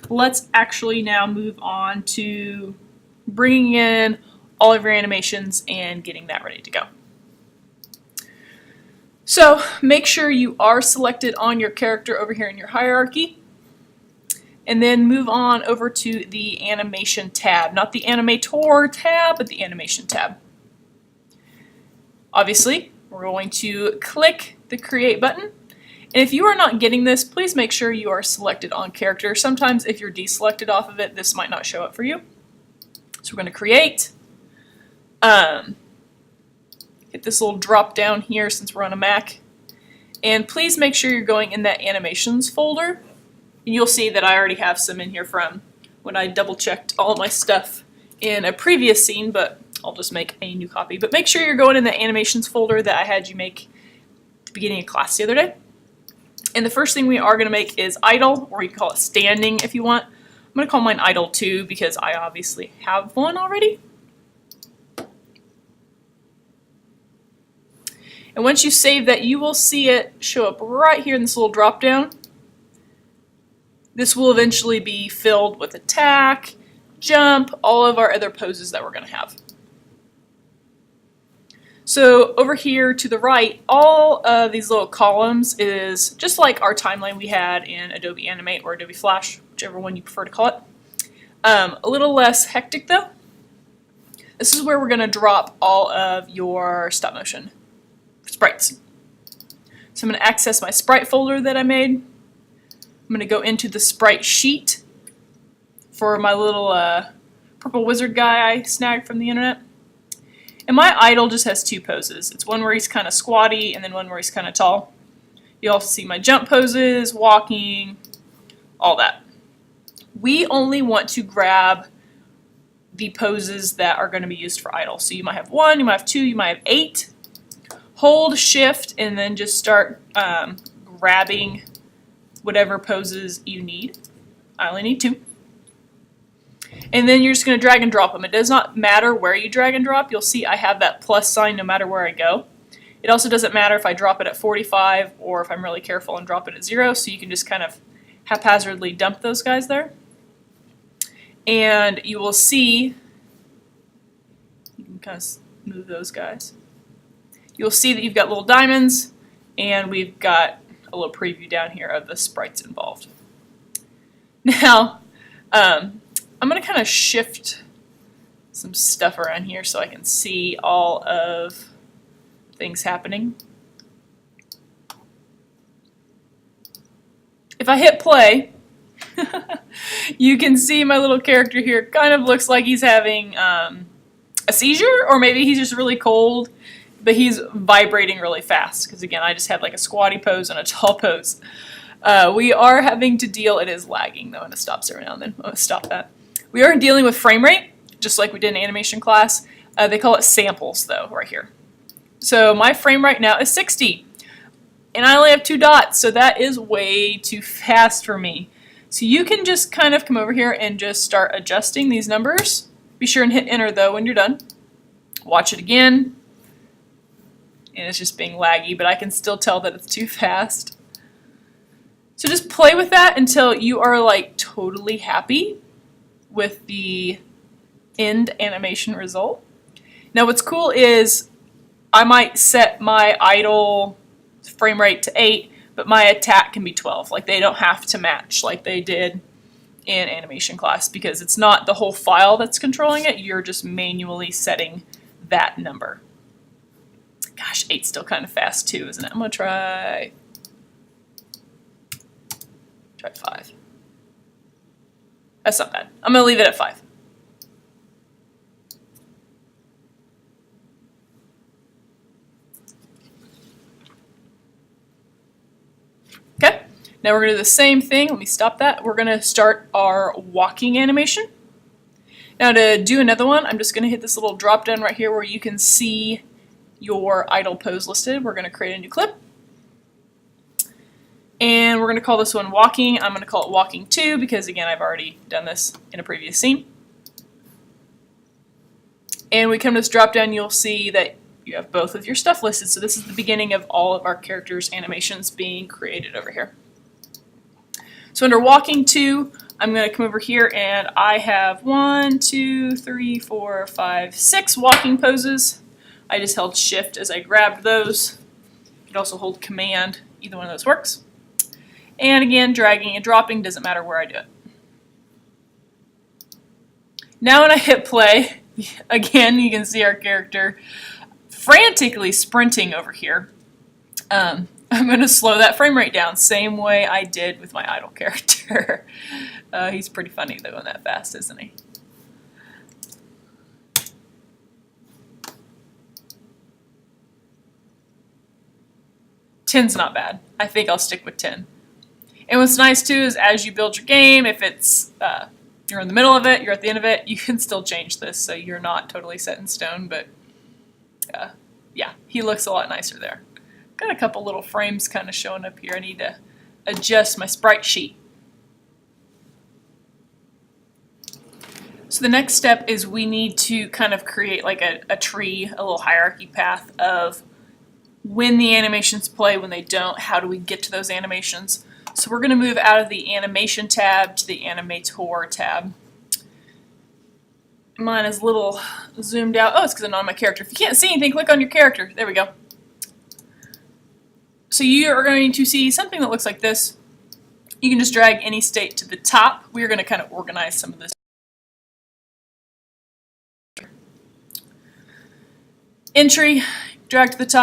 let's actually now move on to bringing in all of your animations and getting that ready to go. So make sure you are selected on your character over here in your hierarchy, and then move on over to the animation tab. Not the animator tab, but the animation tab. Obviously, we're going to click the create button. And if you are not getting this, please make sure you are selected on character. Sometimes if you're deselected off of it, this might not show up for you. So we're going to create. Hit this little drop down here since we're on a Mac. And please make sure you're going in that animations folder. And you'll see that I already have some in here from when I double checked all of my stuff in a previous scene, but I'll just make a new copy. But make sure you're going in the animations folder that I had you make at the beginning of class the other day. And the first thing we are going to make is idle, or you can call it standing if you want. I'm going to call mine idle 2 because I obviously have one already. And once you save that, you will see it show up right here in this little drop down. This will eventually be filled with attack, jump, all of our other poses that we're going to have. So over here to the right, all of these little columns is just like our timeline we had in Adobe Animate or Adobe Flash, whichever one you prefer to call it. A little less hectic though. This is where we're going to drop all of your stop motion sprites. So I'm going to access my sprite folder that I made. I'm going to go into the sprite sheet for my little purple wizard guy I snagged from the internet. And my idle just has 2 poses. It's one where he's kind of squatty and then one where he's kind of tall. You also see my jump poses, walking, all that. We only want to grab the poses that are going to be used for idle. So you might have 1, you might have 2, you might have 8. Hold shift and then just start grabbing whatever poses you need. I only need 2. And then you're just going to drag and drop them. It does not matter where you drag and drop. You'll see I have that plus sign no matter where I go. It also doesn't matter if I drop it at 45 or if I'm really careful and drop it at 0, so you can just kind of haphazardly dump those guys there. And you will see, you can kind of move those guys. You'll see that you've got little diamonds, and we've got a little preview down here of the sprites involved. Now, I'm going to kind of shift some stuff around here so I can see all of things happening. If I hit play, you can see my little character here kind of looks like he's having a seizure, or maybe he's just really cold, but he's vibrating really fast because, again, I just had like a squatty pose and a tall pose. We are having to deal, it is lagging though, and it stops every now and then. I'm going to stop that. We are dealing with frame rate, just like we did in animation class. They call it samples though, right here. So my frame right now is 60, and I only have 2 dots, so that is way too fast for me. So you can just kind of come over here and just start adjusting these numbers. Be sure and hit enter though when you're done. Watch it again. And it's just being laggy, but I can still tell that it's too fast. So just play with that until you are like totally happy with the end animation result. Now what's cool is I might set my idle frame rate to 8, but my attack can be 12. Like, they don't have to match like they did in animation class, because it's not the whole file that's controlling it. You're just manually setting that number. Gosh, 8's still kind of fast too, isn't it? I'm going to try 5. That's not bad. I'm going to leave it at 5. Okay, now we're going to do the same thing. Let me stop that. We're going to start our walking animation. Now to do another one, I'm just going to hit this little drop down right here where you can see your idle pose listed. We're going to create a new clip. And we're going to call this one walking. I'm going to call it walking 2 because, again, I've already done this in a previous scene. And we come to this drop down, you'll see that you have both of your stuff listed. So this is the beginning of all of our characters' animations being created over here. So under walking 2, I'm going to come over here and I have 1, 2, 3, 4, 5, 6 walking poses. I just held shift as I grabbed those. You could also hold command. Either one of those works. And again, dragging and dropping, doesn't matter where I do it. Now when I hit play, again, you can see our character frantically sprinting over here. I'm going to slow that frame rate down, same way I did with my idle character. He's pretty funny though going that fast, isn't he? Ten's not bad. I think I'll stick with 10. And what's nice too is as you build your game, if it's you're in the middle of it, you're at the end of it, you can still change this, so you're not totally set in stone. But yeah, he looks a lot nicer there. Got a couple little frames kind of showing up here. I need to adjust my sprite sheet. So the next step is we need to kind of create like a tree, a little hierarchy path of when the animations play, when they don't, how do we get to those animations. So we're going to move out of the animation tab to the animator tab. Mine is a little zoomed out. Oh, it's because I'm not on my character. If you can't see anything, click on your character. There we go. So you are going to see something that looks like this. You can just drag any state to the top. We're going to kind of organize some of this. Entry, drag to the top.